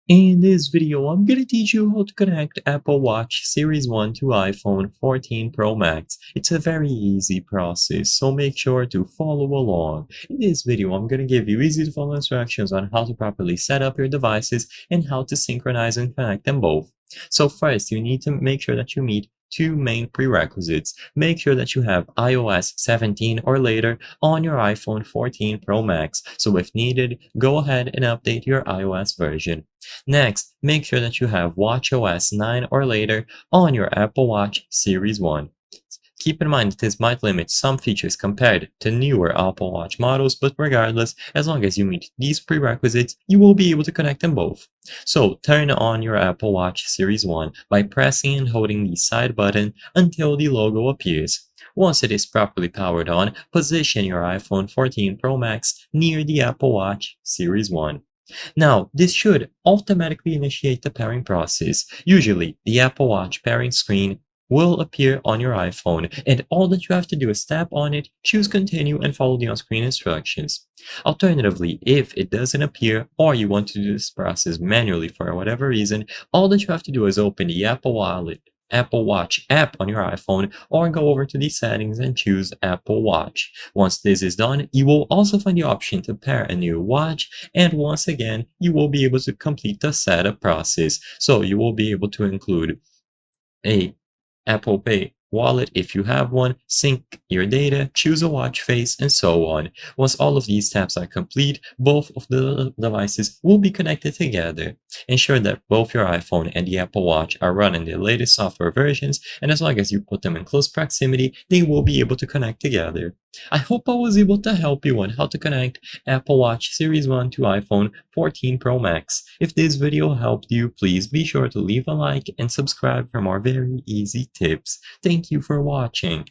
In this video, I'm going to teach you how to connect Apple Watch Series 1 to iPhone 14 Pro Max. It's a very easy process, so make sure to follow along. In this video, I'm going to give you easy to follow instructions on how to properly set up your devices and how to synchronize and connect them both. So first, you need to make sure that you meet two main prerequisites. Make sure that you have iOS 17 or later on your iPhone 14 Pro Max. So if needed, go ahead and update your iOS version. Next, make sure that you have watchOS 9 or later on your Apple Watch Series 1. Keep in mind that this might limit some features compared to newer Apple Watch models, but regardless, as long as you meet these prerequisites, you will be able to connect them both. So turn on your Apple Watch Series 1 by pressing and holding the side button until the logo appears. Once it is properly powered on, position your iPhone 14 Pro Max near the Apple Watch Series 1. Now, this should automatically initiate the pairing process. Usually, the Apple Watch pairing screen will appear on your iPhone, and all that you have to do is tap on it, choose continue, and follow the on-screen instructions. Alternatively, if it doesn't appear or you want to do this process manually for whatever reason, all that you have to do is open the Apple Watch app on your iPhone or go over to the settings and choose Apple Watch. Once this is done, you will also find the option to pair a new watch, and once again, you will be able to complete the setup process. So you will be able to include a Apple Pay wallet if you have one, sync your data, choose a watch face, and so on. Once all of these steps are complete, both of the devices will be connected together. Ensure that both your iPhone and the Apple Watch are running the latest software versions, and as long as you put them in close proximity, they will be able to connect together. I hope I was able to help you on how to connect Apple Watch Series 1 to iPhone 14 Pro Max. If this video helped you, please be sure to leave a like and subscribe for more very easy tips. Thank you for watching.